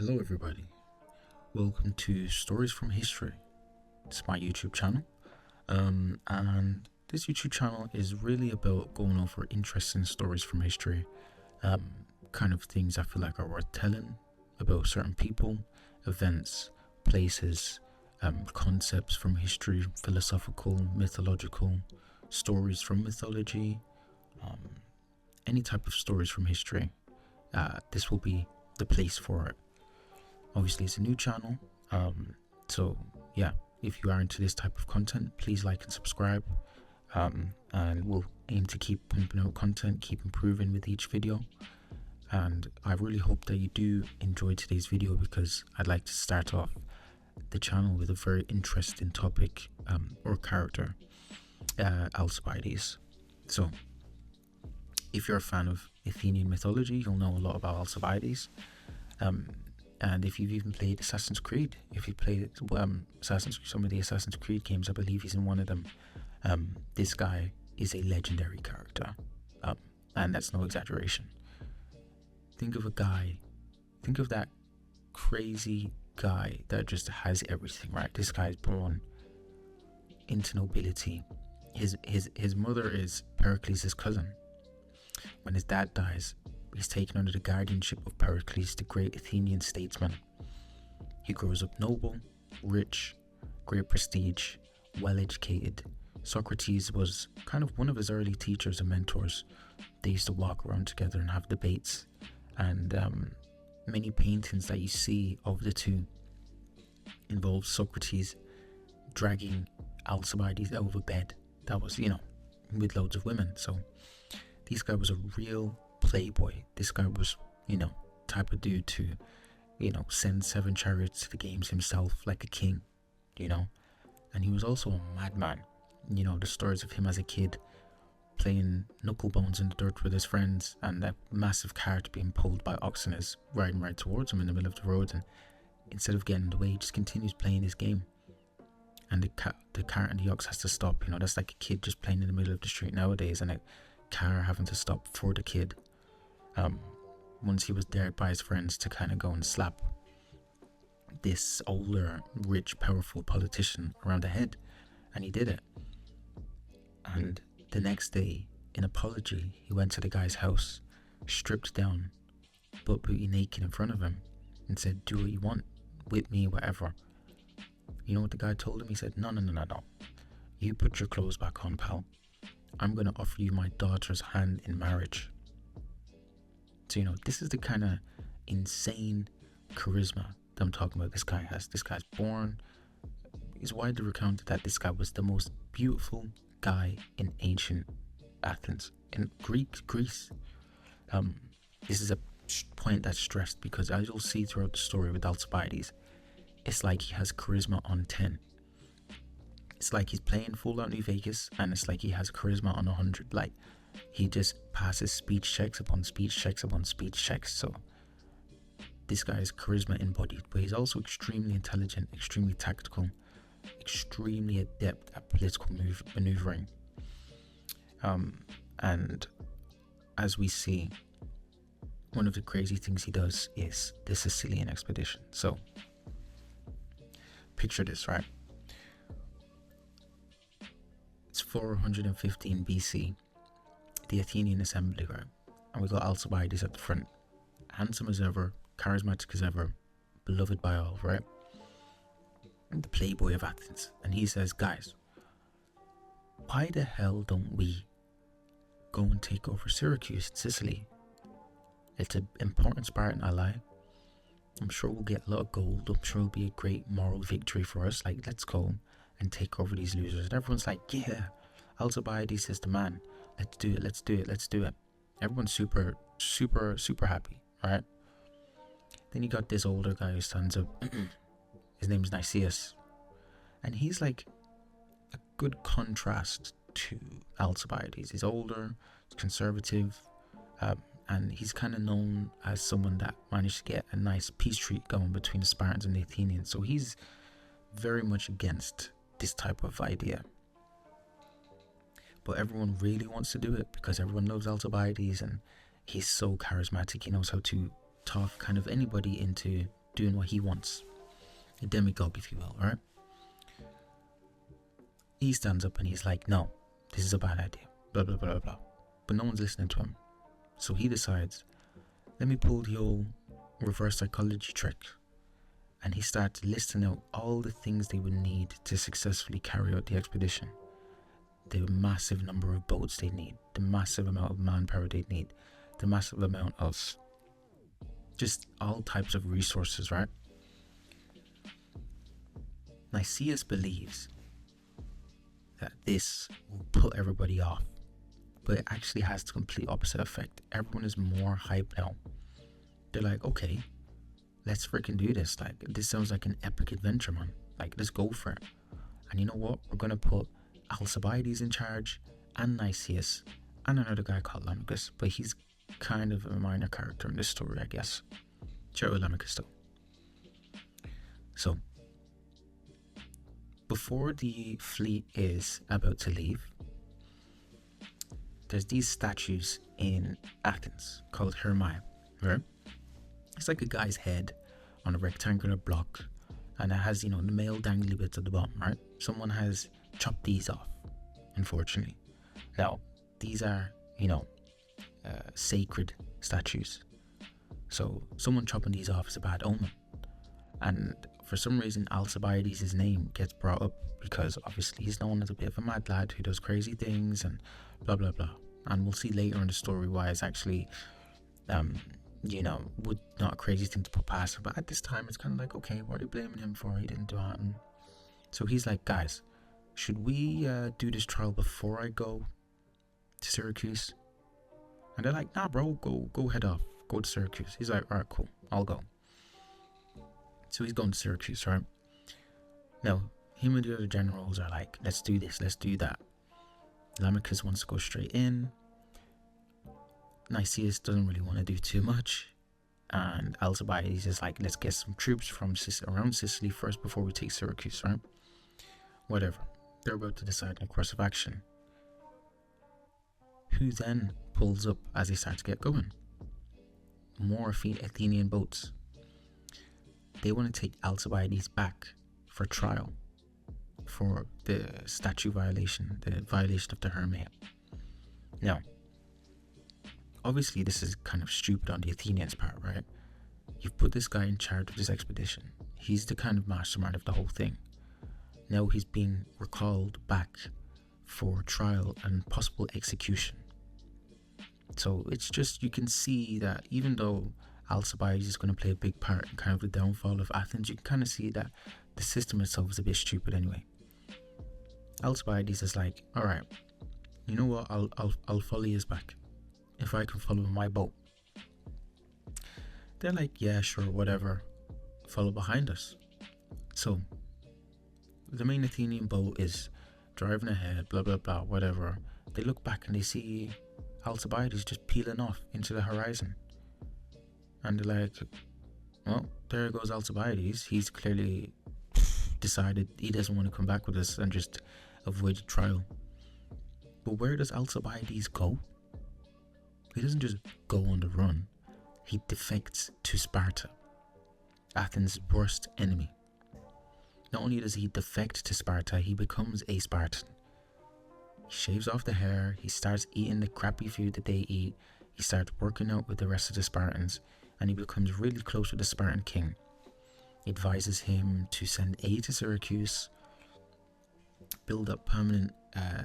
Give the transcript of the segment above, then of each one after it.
Hello everybody, welcome to Stories from History. It's my YouTube channel, and this YouTube channel is really about going over interesting stories from history, kind of things I feel like are worth telling about certain people, events, places, concepts from history, philosophical, mythological, stories from mythology, any type of stories from history. This will be the place for it. Obviously it's a new channel, so yeah, if you are into this type of content, please like and subscribe, and we'll aim to keep pumping out content, keep improving with each video. And I really hope that you do enjoy today's video, because I'd like to start off the channel with a very interesting topic or character, Alcibiades. So if you're a fan of Athenian mythology, you'll know a lot about Alcibiades. And if you've even played Assassin's Creed, if you played some of the Assassin's Creed games, I believe he's in one of them. This guy is a legendary character, and that's no exaggeration. Think of that crazy guy that just has everything, right? This guy is born into nobility. His mother is Pericles' cousin. When his dad dies, he's taken under the guardianship of Pericles, the great Athenian statesman. He grows up noble, rich, great prestige, well-educated. Socrates was kind of one of his early teachers and mentors. They used to walk around together and have debates, and many paintings that you see of the two involve Socrates dragging Alcibiades out of a bed that was, with loads of women. So this guy was a real playboy. This guy was, type of dude to, send 7 chariots to the games himself like a king, and he was also a madman. The stories of him as a kid playing knucklebones in the dirt with his friends, and a massive cart being pulled by oxen is riding right towards him in the middle of the road, and instead of getting in the way, he just continues playing his game, and the cart and the ox has to stop. That's like a kid just playing in the middle of the street nowadays, and a car having to stop for the kid. Once he was dared by his friends to kind of go and slap this older, rich, powerful politician around the head, and he did it. And the next day, in apology, he went to the guy's house, stripped down, butt booty naked in front of him, and said, "Do what you want with me, whatever." You know what the guy told him? He said, No. You put your clothes back on, pal. I'm going to offer you my daughter's hand in marriage. So, this is the kind of insane charisma that I'm talking about. This guy has. This guy's born. It's widely recounted that this guy was the most beautiful guy in ancient Athens, in Greece. This is a point that's stressed, because as you'll see throughout the story with Alcibiades, it's like he has charisma on 10. It's like he's playing full out New Vegas, and it's like he has charisma on 100. Like, he just passes speech checks upon speech checks upon speech checks. So this guy is charisma embodied, but he's also extremely intelligent, extremely tactical, extremely adept at political maneuvering. And as we see, one of the crazy things he does is the Sicilian expedition. So picture this, right? It's 415 BC, the Athenian assembly, right? And we got Alcibiades at the front, handsome as ever, charismatic as ever, beloved by all, right? The playboy of Athens. And he says, "Guys, why the hell don't we go and take over Syracuse in Sicily? It's an important Spartan ally. I'm sure we'll get a lot of gold. I'm sure it'll be a great moral victory for us. Like, let's go and take over these losers." And everyone's like, "Yeah, Alcibiades is the man. Let's do it. Everyone's super happy, right? Then you got this older guy who stands up. His name's Nicias, and he's like a good contrast to Alcibiades. He's older, conservative, and he's kind of known as someone that managed to get a nice peace treaty going between the Spartans and the Athenians. So he's very much against this type of idea. But everyone really wants to do it because everyone loves Alcibiades, and he's so charismatic. He knows how to talk kind of anybody into doing what he wants. A demagogue, if you will, alright? He stands up and he's like, no, this is a bad idea, blah, blah, blah, blah. But no one's listening to him. So he decides, let me pull the old reverse psychology trick. And he starts listing out all the things they would need to successfully carry out the expedition. The massive number of boats they need, the massive amount of manpower they need, the massive amount of just all types of resources, right? Nicias believes that this will put everybody off, but it actually has the complete opposite effect. Everyone is more hyped now. They're like, okay, let's freaking do this. Like, this sounds like an epic adventure, man. Like, let's go for it. And you know what? We're gonna put Alcibiades in charge, and Nicias, and another guy called Lamachus, but he's kind of a minor character in this story, I guess. Shout out Lamachus though. So, before the fleet is about to leave, there's these statues in Athens called Hermia, right? It's like a guy's head on a rectangular block, and it has, the male dangly bits at the bottom, right? Someone has chopped these off, unfortunately. Now, these are, sacred statues. So, someone chopping these off is a bad omen. And for some reason, Alcibiades' name gets brought up because obviously he's known as a bit of a mad lad who does crazy things and blah, blah, blah. And we'll see later in the story why it's actually, would not a crazy thing to put past him. But at this time, it's kind of like, okay, what are you blaming him for? He didn't do it. And so he's like, guys, should we do this trial before I go to Syracuse? And they're like, nah, bro, go head off. Go to Syracuse. He's like, all right, cool, I'll go. So he's going to Syracuse, right? Now, him and the other generals are like, let's do this, let's do that. Lamachus wants to go straight in. Nicias doesn't really want to do too much. And Alcibiades is like, let's get some troops from around Sicily first before we take Syracuse, right? Whatever. They're about to decide on a course of action. Who then pulls up as they start to get going? More Athenian boats. They want to take Alcibiades back for trial for the statue violation, the violation of the Hermia. Now, obviously this is kind of stupid on the Athenians' part, right? You've put this guy in charge of this expedition. He's the kind of mastermind of the whole thing. Now he's being recalled back for trial and possible execution. So it's just, you can see that even though Alcibiades is going to play a big part in kind of the downfall of Athens, you can kind of see that the system itself is a bit stupid anyway. Alcibiades is like, alright, you know what, I'll follow you back if I can follow my boat. They're like, yeah, sure, whatever, follow behind us. So the main Athenian boat is driving ahead, blah blah blah, whatever. They look back and they see Alcibiades just peeling off into the horizon. And they're like, well, there goes Alcibiades. He's clearly decided he doesn't want to come back with us and just avoid the trial. But where does Alcibiades go? He doesn't just go on the run. He defects to Sparta, Athens' worst enemy. Not only does he defect to Sparta, he becomes a Spartan. He shaves off the hair, he starts eating the crappy food that they eat, he starts working out with the rest of the Spartans, and he becomes really close with the Spartan king. He advises him to send aid to Syracuse, build up permanent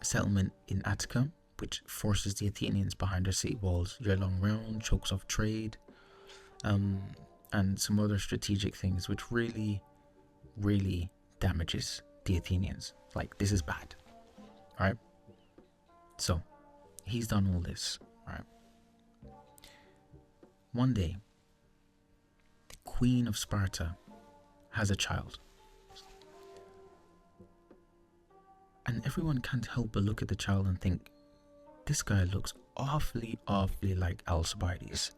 settlement in Attica, which forces the Athenians behind their city walls year-long round, chokes off trade, and some other strategic things, which really, really damages the Athenians. Like, this is bad, alright? So, he's done all this, right? One day, the Queen of Sparta has a child. And everyone can't help but look at the child and think, this guy looks awfully like Alcibiades.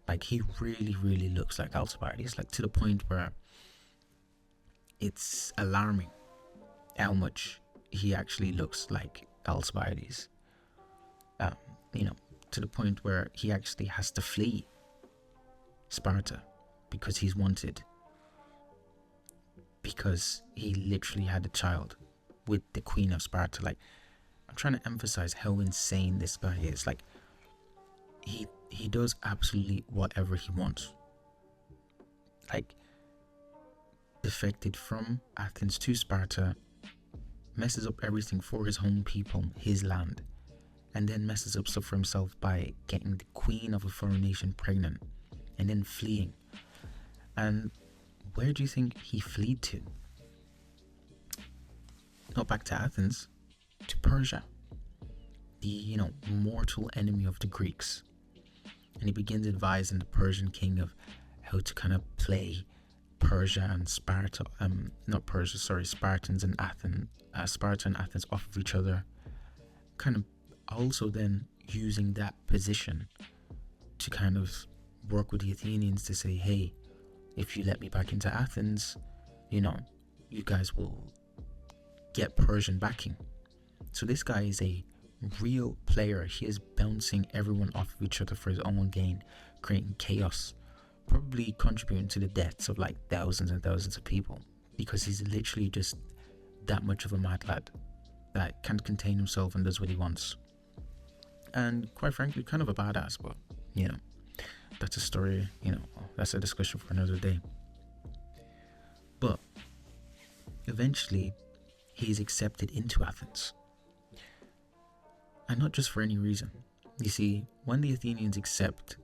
Like, he really, really looks like Alcibiades, like to the point where it's alarming how much he actually looks like Alcibiades. To the point where he actually has to flee Sparta because he's wanted because he literally had a child with the Queen of Sparta. Like, I'm trying to emphasize how insane this guy is. Like, he does absolutely whatever he wants. Like, defected from Athens to Sparta, messes up everything for his home people, his land, and then messes up stuff for himself by getting the queen of a foreign nation pregnant and then fleeing. And where do you think he fled to? Not back to Athens, to Persia, the mortal enemy of the Greeks. And he begins advising the Persian king of how to kind of play Persia and Sparta, Spartans and Athens, Sparta and Athens off of each other. Kind of also then using that position to kind of work with the Athenians to say, hey, if you let me back into Athens, you guys will get Persian backing. So this guy is a real player. He is bouncing everyone off of each other for his own gain, creating chaos, probably contributing to the deaths of like thousands and thousands of people, because he's literally just that much of a mad lad that can't contain himself and does what he wants. And quite frankly, kind of a badass, but that's a story, that's a discussion for another day. But eventually he is accepted into Athens, and not just for any reason. You see, when the Athenians accept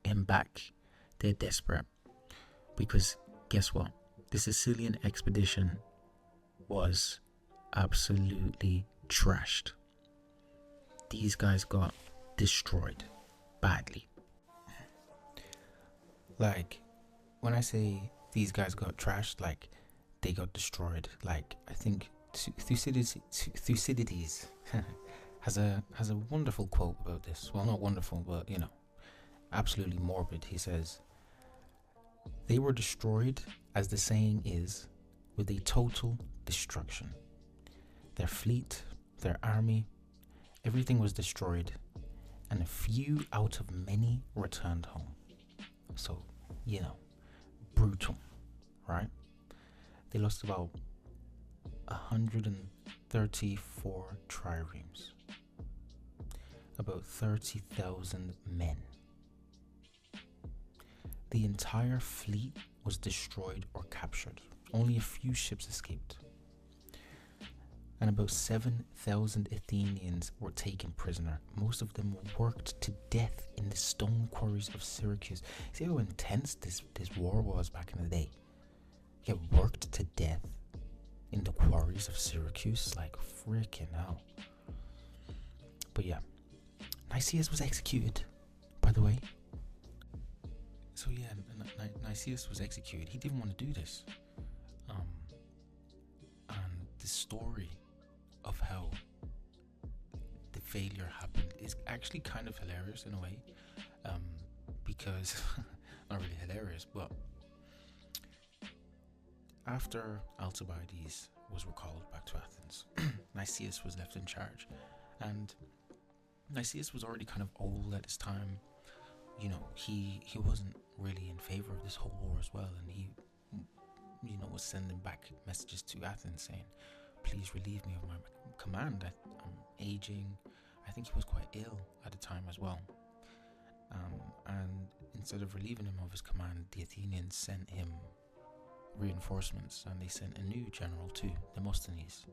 him back, they're desperate, because guess what? The Sicilian expedition was absolutely trashed. These guys got destroyed badly. Like, when I say these guys got trashed, like, they got destroyed. Like, I think Thucydides has a wonderful quote about this. Well, not wonderful, but absolutely morbid. He says, "They were destroyed, as the saying is, with a total destruction. Their fleet, their army, everything was destroyed, and a few out of many returned home." So, brutal, right? They lost about 134 triremes, about 30,000 men. The entire fleet was destroyed or captured. Only a few ships escaped. And about 7,000 Athenians were taken prisoner. Most of them were worked to death in the stone quarries of Syracuse. See how intense this war was back in the day? Get worked to death in the quarries of Syracuse? Like, freaking hell. But yeah, Nicias was executed, by the way. So yeah, Nicias was executed. He didn't want to do this. And the story of how the failure happened is actually kind of hilarious in a way, because not really hilarious, but after Alcibiades was recalled back to Athens, Nicias was left in charge, and Nicias was already kind of old at this time. He wasn't really in favor of this whole war as well, and he was sending back messages to Athens saying, please relieve me of my command. I'm aging. I think he was quite ill at the time as well. And instead of relieving him of his command, the Athenians sent him reinforcements, and they sent a new general too, Demosthenes.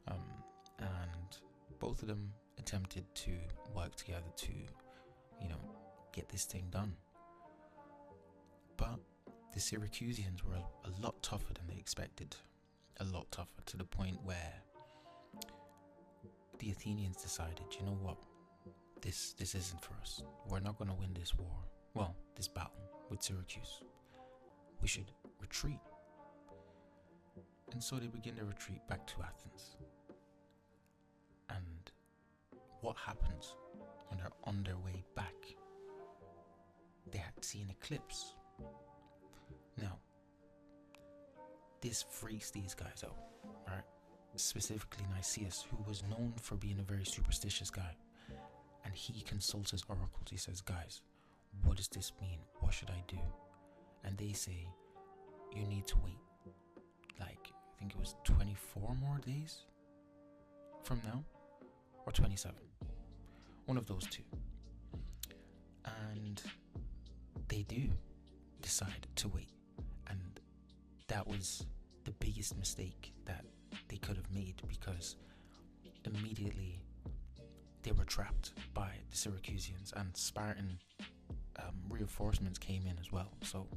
And both of them attempted to work together to, get this thing done. But the Syracusans were a lot tougher than they expected. A lot tougher, to the point where the Athenians decided, you know what, this isn't for us. We're not going to win this war. Well, this battle with Syracuse. We should retreat. And so they begin their retreat back to Athens. And what happens when they're on their way back? They had seen an eclipse. Now, this freaks these guys out, right? Specifically Nicias, who was known for being a very superstitious guy. And he consults his oracles. He says, guys, what does this mean? What should I do? And they say, you need to wait. like, I think it was 24 more days from now, or 27. One of those two. And they do decide to wait. And that was the biggest mistake that they could have made, because immediately they were trapped by the Syracusans, and Spartan reinforcements came in as well. So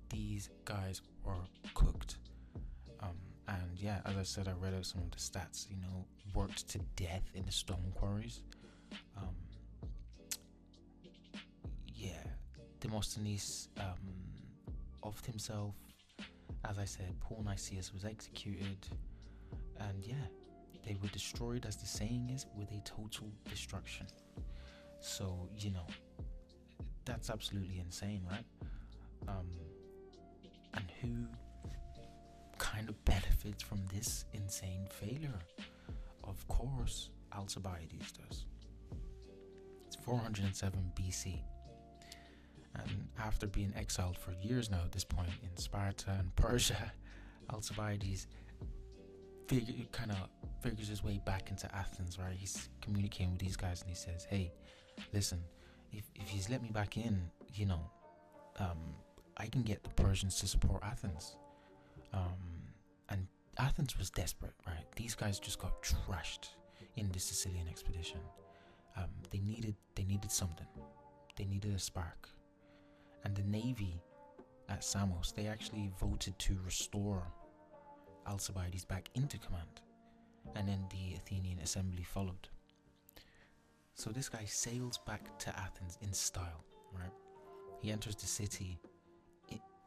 these guys were cooked. And yeah, as I said, I read out some of the stats. Worked to death in the stone quarries. Demosthenes offed himself. As I said, Paul Nicias was executed. And yeah, they were destroyed, as the saying is, with a total destruction. So, that's absolutely insane, right? And who kind of benefits from this insane failure? Of course, Alcibiades does. It's 407 BC. And after being exiled for years now at this point in Sparta and Persia, Alcibiades figures his way back into Athens, right? He's communicating with these guys, and he says, hey, listen, if you let me back in, I can get the Persians to support Athens. And Athens was desperate, right? These guys just got trashed in the Sicilian expedition. They needed something. They needed a spark. And the navy at Samos, they actually voted to restore Alcibiades back into command. And then the Athenian assembly followed. So this guy sails back to Athens in style, right? He enters the city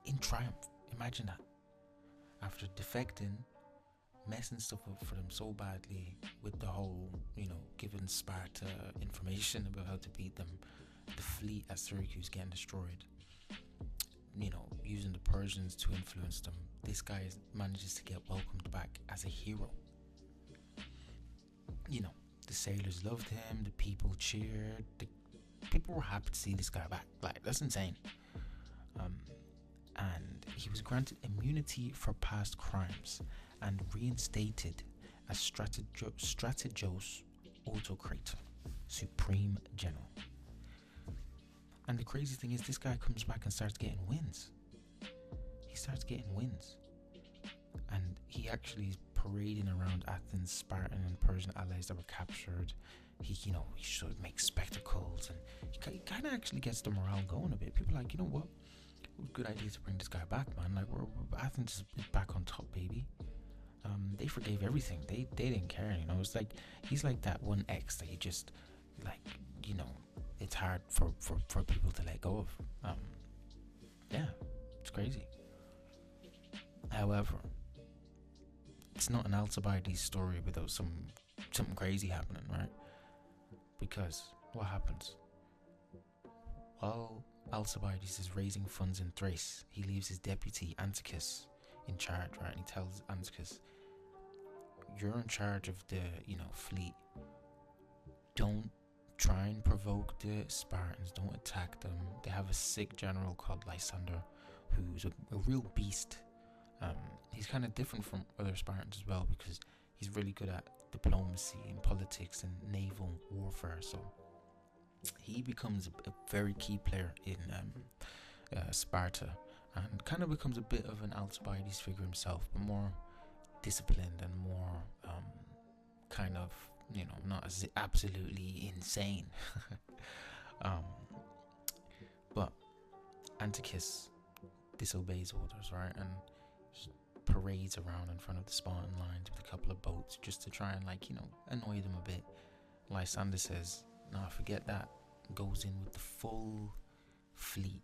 in triumph. Imagine that. After defecting, messing stuff up for them so badly with the whole, giving Sparta information about how to beat them, the fleet at Syracuse getting destroyed, using the Persians to influence them, this guy manages to get welcomed back as a hero. The sailors loved him, the people cheered, the people were happy to see this guy back. Like, that's insane. And he was granted immunity for past crimes and reinstated as Strategos Autocrator, Supreme General. And the crazy thing is, this guy comes back and starts getting wins. And he actually is parading around Athens, Spartan and Persian allies that were captured. He should make spectacles, and he kind of actually gets the morale going a bit. People are like, what? Good idea to bring this guy back, man. Like, Athens is back on top, baby. They forgave everything. They didn't care, It's like he's like that one ex that you just it's hard for people to let go of. Yeah, it's crazy. However, it's not an Alcibiades story without something crazy happening, right? Because what happens? While Alcibiades is raising funds in Thrace, he leaves his deputy Anticus in charge, right? And he tells Anticus, you're in charge of the fleet. Don't try and provoke the Spartans, don't attack them. They have a sick general called Lysander, who's a real beast. He's kind of different from other Spartans as well, because he's really good at diplomacy and politics and naval warfare. So he becomes a very key player in Sparta, and kind of becomes a bit of an Alcibiades figure himself, but more disciplined and more kind of, not as absolutely insane. But Anticus disobeys orders, right? And he parades around in front of the Spartan lines with a couple of boats just to try and annoy them a bit. Lysander says, nah, forget that. Goes in with the full fleet,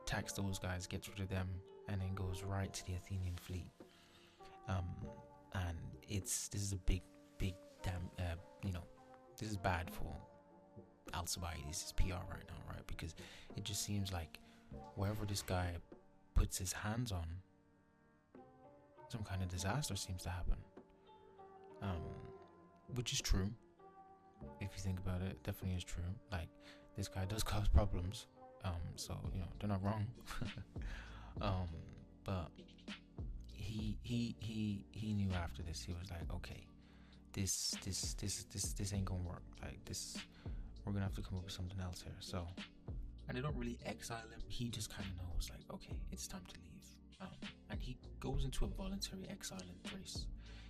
attacks those guys, gets rid of them, and then goes right to the Athenian fleet. And this is a big damn, this is bad for Alcibiades' PR right now, right? Because it just seems like wherever this guy puts his hands on, some kind of disaster seems to happen. Which is true. If you think about it, it definitely is true. Like, this guy does cause problems. So, they're not wrong. But he he knew after this. He was like, okay, this ain't gonna work. Like this, we're gonna have to come up with something else here. So, and they don't really exile him. He just kind of knows, like, okay, it's time to leave. And he goes into a voluntary exile in Thrace.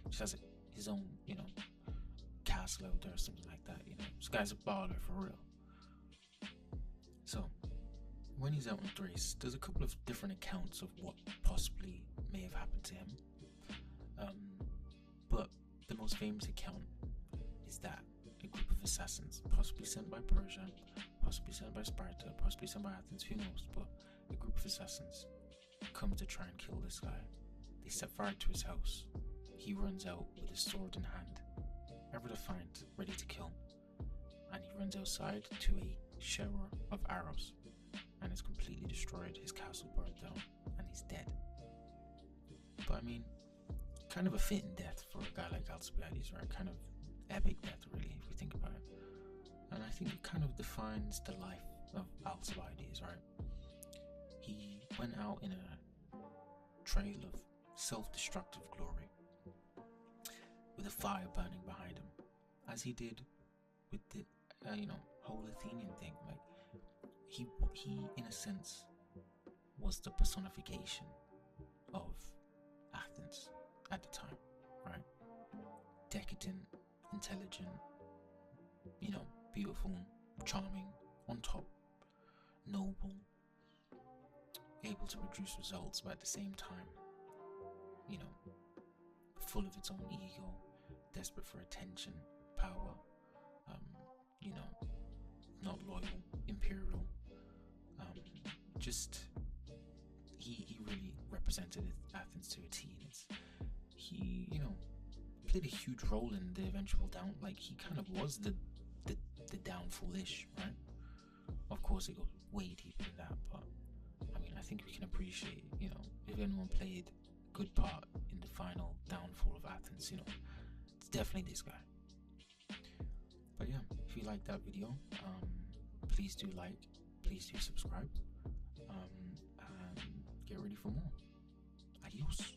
Just has his own, castle out there or something like that. This guy's a baller for real. So, when he's out in Thrace, there's a couple of different accounts of what possibly may have happened to him. But the most famous account is that a group of assassins, possibly sent by Persia, possibly sent by Sparta, possibly sent by Athens, who knows, but a group of assassins come to try and kill this guy. They set fire to his house. He runs out with his sword in hand, ever defiant, ready to kill. And he runs outside to a shower of arrows and is completely destroyed. His castle burned down and he's dead. But I mean, kind of a fitting death for a guy like Alcibiades, right? Kind of epic death, really, if we think about it. And I think it kind of defines the life of Alcibiades, right? He went out in a trail of self-destructive glory, with a fire burning behind him, as he did with the whole Athenian thing. Like he in a sense was the personification of Athens at the time, right? Decadent, intelligent, beautiful, charming, on top, noble, able to produce results, but at the same time, full of its own ego, desperate for attention, power, not loyal, imperial. He really represented Athens to a T. He played a huge role in the eventual down. Like he kind of was the downfall-ish, right? Of course, it goes way deeper than that, but I mean, I think we can appreciate, if anyone played a good part in the final downfall of Athens, it's definitely this guy. But yeah, if you liked that video, please do like, please do subscribe, and get ready for more. Adios.